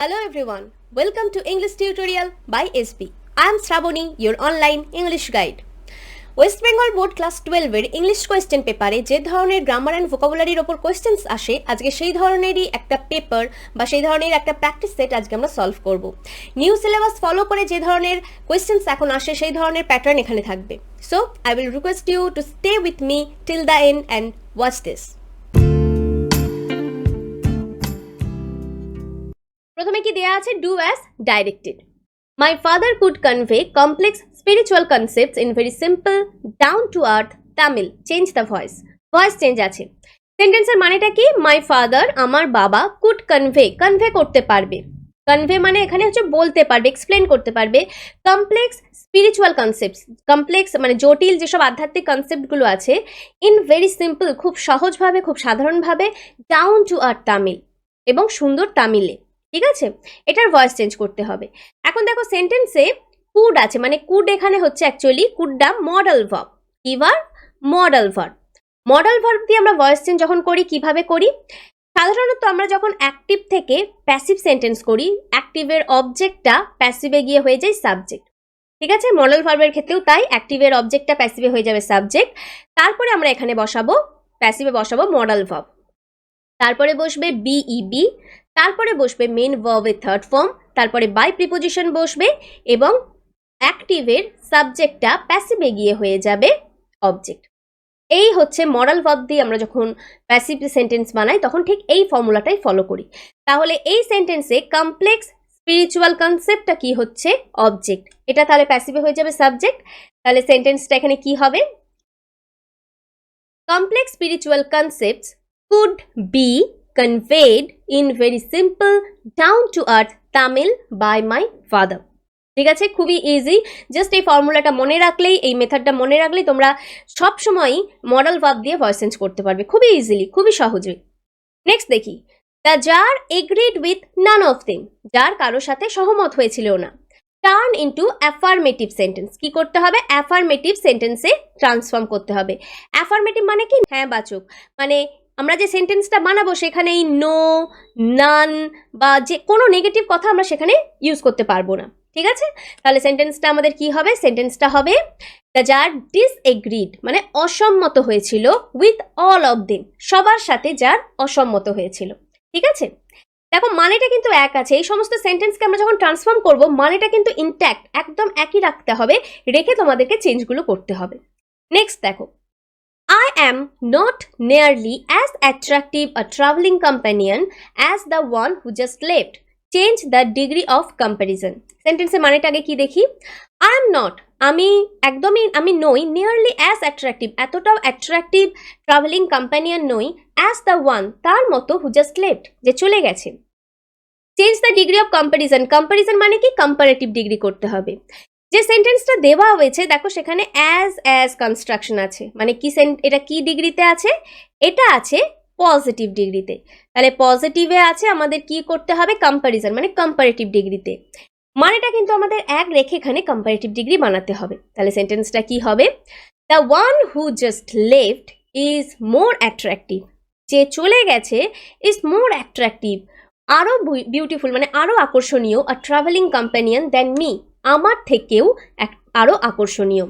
Hello everyone, welcome to English tutorial by SB. I am Shravani, your online English guide. West Bengal board class 12 এর English question পেপারে যে ধরনের grammar and ভোকাবুলারির ওপর questions আসে আজকে সেই ধরনেরই একটা পেপার বা সেই ধরনের একটা প্র্যাকটিস সেট আজকে আমরা সলভ করব। নিউ সিলেবাস ফলো করে যে ধরনের কোয়েশ্চেন্স এখন আসে সেই ধরনের প্যাটার্ন এখানে থাকবে। So I will request you to stay with me till the end and watch this. প্রথমে কি দেয়া আছে? Do as directed. My father could convey complex spiritual concepts in very simple, down-to-earth Tamil. Change the voice. Voice change আছে। সেন্টেন্সের মানেটা কি? My father, আমার বাবা, could convey করতে পারবে। কনভে মানে এখানে হচ্ছে বলতে পারবে, এক্সপ্লেন করতে পারবে। কমপ্লেক্স স্পিরিচুয়াল কনসেপ্টস, কমপ্লেক্স মানে জটিল যেসব আধ্যাত্মিক কনসেপ্টগুলো আছে, ইন ভেরি সিম্পল, খুব সহজভাবে, খুব সাধারণভাবে, ডাউন টু আর্থ তামিল এবং সুন্দর তামিলে। ঠিক আছে, এটার ভয়েস চেঞ্জ করতে হবে। এখন দেখো সেন্টেন্সে কুড আছে, মানে কুড এখানে হচ্ছে অ্যাকচুয়ালি কুডটা মডেল ভার্ব। কি verb? Modal verb. Model verb দিয়ে আমরা ভয়েস চেঞ্জ যখন করি কিভাবে করি? সাধারণত আমরা যখন অ্যাক্টিভ থেকে প্যাসিভ সেন্টেন্স করি, অ্যাক্টিভের অবজেক্টটা প্যাসিভে গিয়ে হয়ে যায় সাবজেক্ট। ঠিক আছে, মডেল ভার্বের ক্ষেত্রেও তাই, অ্যাক্টিভের অবজেক্টটা প্যাসিভে হয়ে যাবে সাবজেক্ট। তারপরে আমরা এখানে বসাবো, প্যাসিভে বসাবো মডেল ভার্ব, তারপরে বসবে বিইবি, তারপরে বসবে মেন ভার্বের থার্ড ফর্ম, তারপরে বাই প্রিপোজিশন বসবে এবং অ্যাক্টিভের সাবজেক্টটা প্যাসিভে গিয়ে হয়ে যাবে অবজেক্ট। এই হচ্ছে মডেল ভার্ব দিয়ে আমরা যখন প্যাসিভ সেন্টেন্স বানাই তখন ঠিক এই ফর্মুলাটাই ফলো করি। তাহলে এই সেন্টেন্সে কমপ্লেক্স স্পিরিচুয়াল কনসেপ্টটা কি হচ্ছে? অবজেক্ট। এটা তাহলে প্যাসিভে হয়ে যাবে সাবজেক্ট। তাহলে সেন্টেন্সটা এখানে কি হবে? Complex spiritual concepts could be conveyed in very simple, down-to-earth Tamil by my father. ঠিক আছে, খুবই ইজি। জাস্ট এই ফর্মুলাটা মনে রাখলেই, এই মেথডটা মনে রাখলেই তোমরা সবসময়ই মডেল ভার্ব দিয়ে ভয়েস চেঞ্জ করতে পারবে খুবই ইজিলি, খুবই সহজেই। নেক্সট দেখি, the czar agreed with none of them, যার কারোর সাথে সহমত হয়েছিল না। Turn into affirmative sentence. কি করতে হবে? অ্যাফার্মেটিভ সেন্টেন্সে ট্রান্সফর্ম করতে হবে। অ্যাফার্মেটিভ মানে কি? হ্যাঁ বাচক। মানে আমরা যে সেন্টেন্সটা বানাবো সেখানে এই নো, নান বা যে কোনো নেগেটিভ কথা আমরা সেখানে ইউজ করতে পারবো না। ঠিক আছে, তাহলে সেন্টেন্সটা আমাদের কি হবে? সেন্টেন্সটা হবে দ্য যার ডিসএগ্রিড, মানে অসম্মত হয়েছিল, উইথ অল অফ দেম, সবার সাথে যার অসম্মত হয়েছিল। ঠিক আছে, দেখো মানেটা কিন্তু এক আছে। এই সমস্ত সেন্টেন্সকে আমরা যখন ট্রান্সফর্ম করব মানেটা কিন্তু ইনট্যাক্ট, একদম একই রাখতে হবে, রেখে তোমাদেরকে চেঞ্জগুলো করতে হবে। নেক্সট দেখো, I am not nearly as attractive a traveling companion as the one who just left. Change the degree of comparison. সেন্টেন্সের মানেটা আগে কি দেখি? I am not, আমি একদমই আমি নই, nearly as attractive, এতটাও অ্যাট্রাকটিভ ট্রাভেলিং কম্প্যানিয়ন নই, as the one, তার মতো, who just left, যে চলে গেছে। Change the degree of comparison. Comparison মানে কি? কম্পারেটিভ ডিগ্রি করতে হবে। যে সেন্টেন্সটা দেওয়া হয়েছে দেখো সেখানে অ্যাজ কনস্ট্রাকশন আছে, মানে কি এটা কি ডিগ্রিতে আছে? এটা আছে পজিটিভ ডিগ্রিতে। তাহলে পজিটিভে আছে, আমাদের কি করতে হবে? কম্প্যারিজন মানে কম্পারেটিভ ডিগ্রিতে। মানেটা কিন্তু আমাদের এক রেখে এখানে কম্পারেটিভ ডিগ্রি বানাতে হবে। তাহলে সেন্টেন্সটা কি হবে? The one who just left is more attractive, যে চলে গেছে ইজ মোর অ্যাট্রাকটিভ, আরও বিউটিফুল মানে আরও আকর্ষণীয়, আ ট্রাভেলিং কম্প্যানিয়ন দ্যান মি, আমার থেকেও আরও আকর্ষণীয়।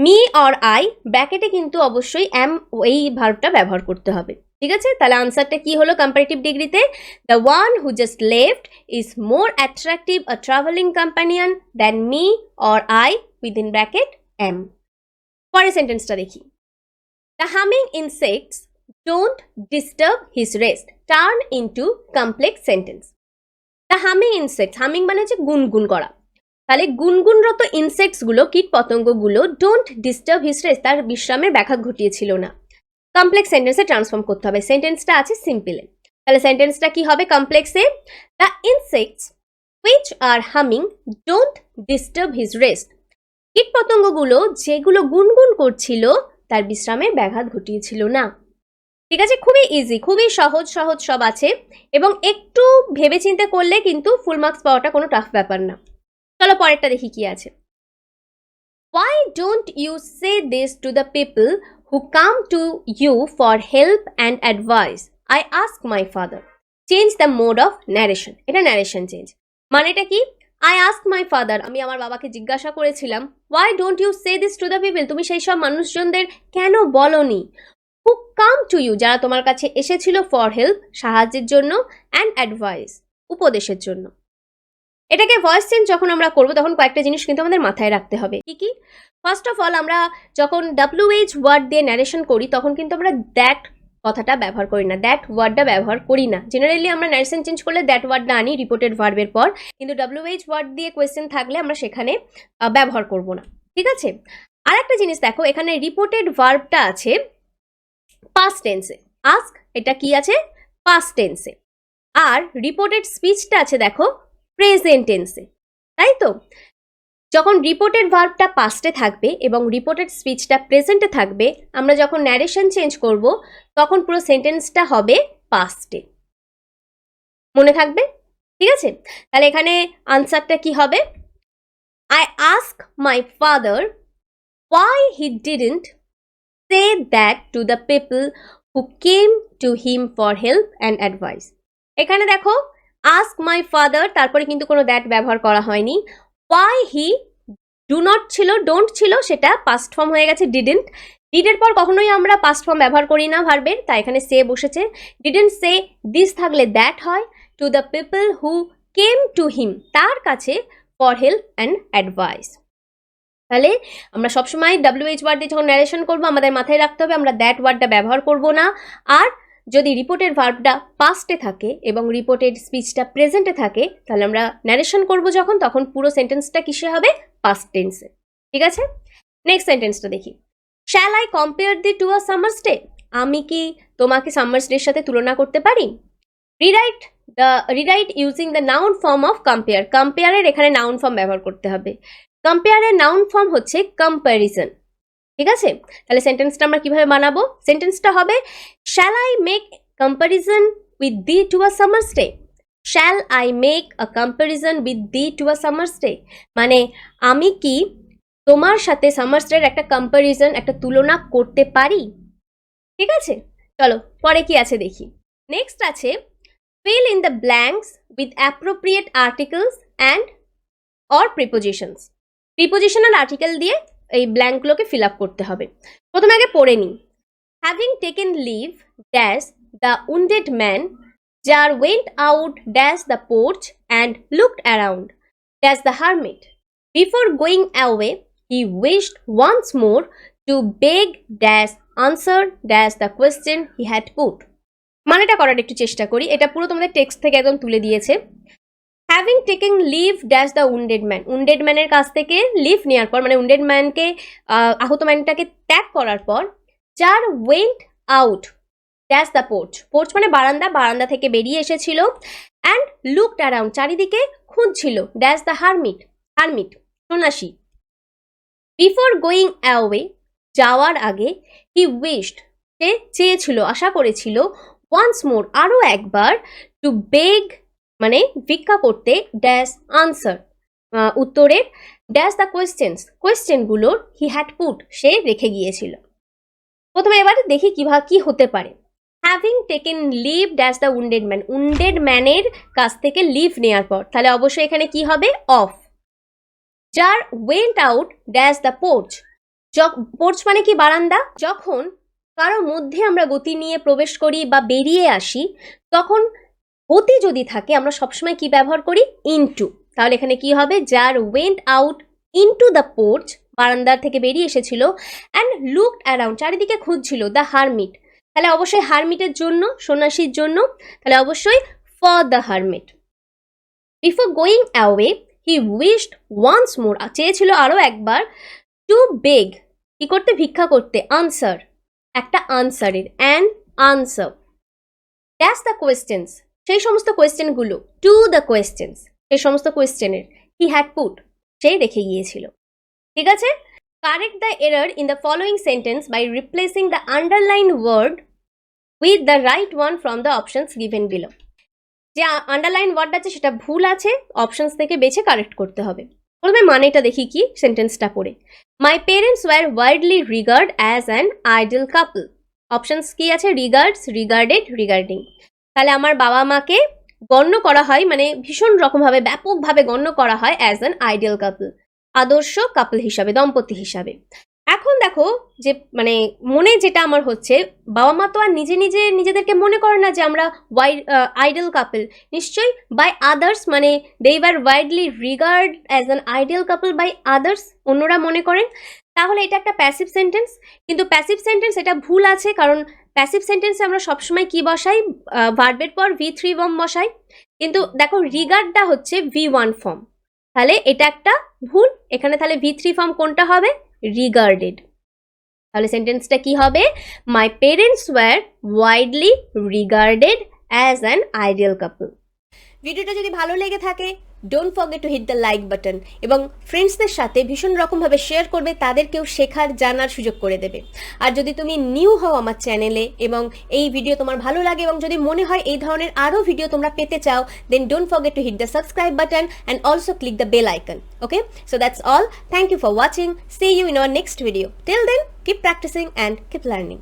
মি অর আই, ব্র্যাকেটে কিন্তু অবশ্যই এম এই ভার্বটা ব্যবহার করতে হবে। ঠিক আছে, তাহলে আনসারটা কি হলো কম্পারেটিভ ডিগ্রিতে? The one who just left is more attractive a travelling companion than me or I, within bracket am. পরের সেন্টেন্সটা দেখি, the humming insects don't disturb his rest. Turn into complex sentence. The humming insects, humming মানে হচ্ছে গুনগুন করা, তাহলে গুনগুনরত ইনসেক্টসগুলো, কীট পতঙ্গগুলো, ডোন্ট ডিস্টার্ব হিজ রেস্ট, তার বিশ্রামের ব্যাঘাত ঘটিয়েছিল না। কমপ্লেক্স সেন্টেন্সে ট্রান্সফর্ম করতে হবে। সেন্টেন্সটা আছে সিম্পলে, তাহলে সেন্টেন্সটা কি হবে কমপ্লেক্সে? The insects which are humming don't disturb his rest, কীট পতঙ্গগুলো যেগুলো গুনগুন করছিল তার বিশ্রামের ব্যাঘাত ঘটিয়েছিল না। ঠিক আছে, খুবই ইজি, খুবই সহজ সহজ সব আছে এবং একটু ভেবেচিন্তে করলে কিন্তু ফুল মার্কস পাওয়াটা কোনো টাফ ব্যাপার না। চলো পরেরটা দেখি কি আছে। Why don't you say this to the people who come to you for help and advice? I ask my father. Change the mode of narration, এটা ন্যারেশন চেঞ্জ। মানেটা কি? আই আস্ক মাই ফাদার, আমি আমার বাবাকে জিজ্ঞাসা করেছিলাম, why don't you say this to the people, তুমি সেই সব মানুষজনদের কেন বলনি, হু কাম টু ইউ, যারা তোমার কাছে এসেছিল, ফর হেল্প, সাহায্যের জন্য, অ্যান্ড অ্যাডভাইস, উপদেশের জন্য। এটাকে ভয়েস চেঞ্জ যখন আমরা করবো তখন কয়েকটা জিনিস কিন্তু আমাদের মাথায় রাখতে হবে। কি কি? ফার্স্ট অফ অল, আমরা যখন WH ওয়ার্ড দিয়ে ন্যারেশন করি তখন কিন্তু আমরা দ্যাট কথাটা ব্যবহার করি না, দ্যাট ওয়ার্ডটা ব্যবহার করি না। জেনারেলি আমরা ন্যারেশন চেঞ্জ করলে দ্যাট ওয়ার্ডটা আনি রিপোর্টেড ভার্বের পর, কিন্তু WH ওয়ার্ড দিয়ে কোয়েশ্চেন থাকলে আমরা সেখানে ব্যবহার করব না, ঠিক আছে? আর একটা জিনিস দেখো, এখানে রিপোর্টেড ভার্বটা আছে পাস্ট টেন্সে, আস্ক এটা কি আছে? পাস্ট টেন্সে। আর রিপোর্টেড স্পিচটা আছে দেখো প্রেজেন্ট টেন্সে, তাই তো? যখন রিপোর্টেড ভার্বটা পাস্টে থাকবে এবং রিপোর্টেড স্পিচটা প্রেজেন্টে থাকবে, আমরা যখন ন্যারেশন চেঞ্জ করব তখন পুরো সেন্টেন্সটা হবে পাস্টে। মনে থাকবে? ঠিক আছে, তাহলে এখানে আনসারটা কি হবে? I ask my father why he didn't say that to the people who came to him for help and advice. এখানে দেখো ask my father, তারপরে কিন্তু কোনো দ্যাট ব্যবহার করা হয়নি। why he do not ছিল, don't ছিল, সেটা পাস্ট ফর্ম হয়ে গেছে didn't। ডিডের পর কখনোই আমরা পাস্ট ফর্ম ব্যবহার করি না ভার্বের, তাই এখানে সে বসেছে। didn't say দিস থাকলে দ্যাট হয়। to the people who came to him, তার কাছে, for help and advice। তাহলে আমরা সবসময় WH ওয়ার্ড দিয়ে যখন ন্যারেশন করবো আমাদের মাথায় রাখতে হবে আমরা দ্যাট ওয়ার্ডটা ব্যবহার করব না। আর যদি রিপোর্টেড ভার্বটা পাস্টে থাকে এবং রিপোর্টেড স্পিচটা প্রেজেন্টে থাকে, তাহলে আমরা ন্যারেশন করব যখন, তখন পুরো সেন্টেন্সটা কিসে হবে? পাস্ট টেন্সে। ঠিক আছে, নেক্সট সেন্টেন্সটা দেখি। Shall I compare thee to a summer's day, আমি কি তোমাকে সামার্স ডের সাথে তুলনা করতে পারি? Rewrite using the noun form of compare, কম্পেয়ারের এখানে নাউন ফর্ম ব্যবহার করতে হবে। কম্পেয়ারের নাউন ফর্ম হচ্ছে কম্প্যারিজন, ঠিক আছে? তাহলে সেন্টেন্সটা আমরা কিভাবে বানাবো? সেন্টেন্সটা হবে shall I make comparison with thee to a summer's day, shall I make a comparison with thee to a summer's day, মানে আমি কি তোমার সাথে সামার্স ডের একটা কম্প্যারিজন, একটা তুলনা করতে পারি। ঠিক আছে, চলো পরে কি আছে দেখি। নেক্সট আছে fill in the blanks with appropriate articles and or prepositions। Prepositional article দিয়ে এই ব্ল্যাঙ্কগুলোকে ফিল আপ করতে হবে। প্রথমে আগে পড়ে নিই। Having taken leave dash the wounded man যার went out dash the porch and looked around dash the hermit before going away he wished once more to beg dash answer dash the question he had put. মানেটা করার একটু চেষ্টা করি, এটা পুরো তোমাদের text থেকে একদম তুলে দিয়েছে। Having taken leave dash the wounded man, wounded ম্যানের কাছ থেকে লিভ নেওয়ার পর, মানে উন্ডেড ম্যানকে আহত ম্যানটাকে ত্যাগ করার পর, যার went out dash the porch, porch মানে বারান্দা, বারান্দা থেকে বেরিয়ে এসেছিল, অ্যান্ড লুকড অ্যারাউন্ড চারিদিকে খুঁজছিল, ড্যাশ দ্য হারমিট, হারমিট সন্ন্যাসী, বিফোর গোয়িং অ্যাওয়ে যাওয়ার আগে, হি উইশড সে চেয়েছিল, আশা করেছিল, ওয়ান্স মোর আরও একবার, টু বেগ মানে ভিক্ষা করতে, ড্যাশ আনসার উত্তরের, ড্যাশ দ্য কোয়েশ্চেন্স কোয়েশ্চেনগুলোর, হি হ্যাড পুট সে রেখে গিয়েছিল। প্রথমে এবার দেখি কি হতে পারে। Having taken leave dash the wounded man, wounded ম্যানের কাছ থেকে লিভ নেওয়ার পর, তাহলে অবশ্যই এখানে কি হবে? অফ। যার went out dash the porch, porch মানে কি? বারান্দা। যখন কারো মধ্যে আমরা গতি নিয়ে প্রবেশ করি বা বেরিয়ে আসি, তখন গতি যদি থাকে আমরা সবসময় কি ব্যবহার করি? ইনটু। তাহলে এখানে কি হবে? যার went out into the porch, বারান্দার থেকে বেরিয়ে এসেছিল, অ্যান্ড লুকড অ্যারাউন্ড চারিদিকে খুঁজছিল, দ্য হারমিট, তাহলে অবশ্যই হারমিটের জন্য, সন্ন্যাসীর জন্য, তাহলে অবশ্যই for the hermit. Before going away he wished once more চেয়েছিল আরও একবার, টু বেগ কি করতে? ভিক্ষা করতে, আনসার একটা আনসারের, and answer dash the questions সেই সমস্ত কোয়েশ্চেনগুলো, টু দ্য কোয়েশ্চেন্স সেই সমস্ত কোয়েশ্চেনের, হি হ্যাড পুট সে রেখে গিয়েছিল। ঠিক আছে, correct the error in the following sentence by replacing the underline word with the right one from the options given below. যে আন্ডারলাইন ওয়ার্ড আছে সেটা ভুল আছে, অপশনস থেকে বেছে কারেক্ট করতে হবে। প্রথমে মানেটা দেখি কি, সেন্টেন্সটা পড়ে। My parents were worldly regard as an idol couple. Options কি আছে? Regards, regarded, regarding. তাহলে আমার বাবা মাকে গণ্য করা হয়, মানে ভীষণ রকমভাবে ব্যাপকভাবে গণ্য করা হয় অ্যাজ অ্যান আইডিয়াল কাপল, আদর্শ কাপল হিসাবে, দম্পতি হিসাবে। এখন দেখো যে মানে মনে যেটা আমার হচ্ছে, বাবা মা তো আর নিজেদেরকে মনে করে না যে আমরা আইডিয়াল কাপল, নিশ্চয়ই বাই আদার্স, মানে they were widely regard as an ideal couple by others, অন্যরা মনে করেন। তাহলে এটা একটা প্যাসিভ সেন্টেন্স, কিন্তু প্যাসিভ সেন্টেন্স এটা ভুল আছে, কারণ প্যাসিভ সেন্টেন্সে আমরা সবসময় কি বসাই, ভার্বের পর V3 ফর্ম বসাই, কিন্তু দেখো রিগার্ডটা হচ্ছে V1 ফর্ম, তাহলে এটা একটা ভুল। এখানে তাহলে V3 ফর্ম কোনটা হবে, রিগার্ডেড। তাহলে সেন্টেন্সটা কি হবে, my parents were widely regarded as an ideal couple. ভিডিওটা যদি ভালো লেগে থাকে, don't forget to hit the like button, এবং ফ্রেন্ডসদের সাথে ভীষণ রকমভাবে শেয়ার করবে, তাদেরকেও শেখার জানার সুযোগ করে দেবে। আর যদি তুমি নিউ হও আমার চ্যানেলে এবং এই ভিডিও তোমার ভালো লাগে এবং যদি মনে হয় এই ধরনের আরও ভিডিও তোমরা পেতে চাও, then don't forget to hit the subscribe button and also click the bell icon. Okay, so that's all, thank you for watching, see you in our next video, till then keep practicing and keep learning.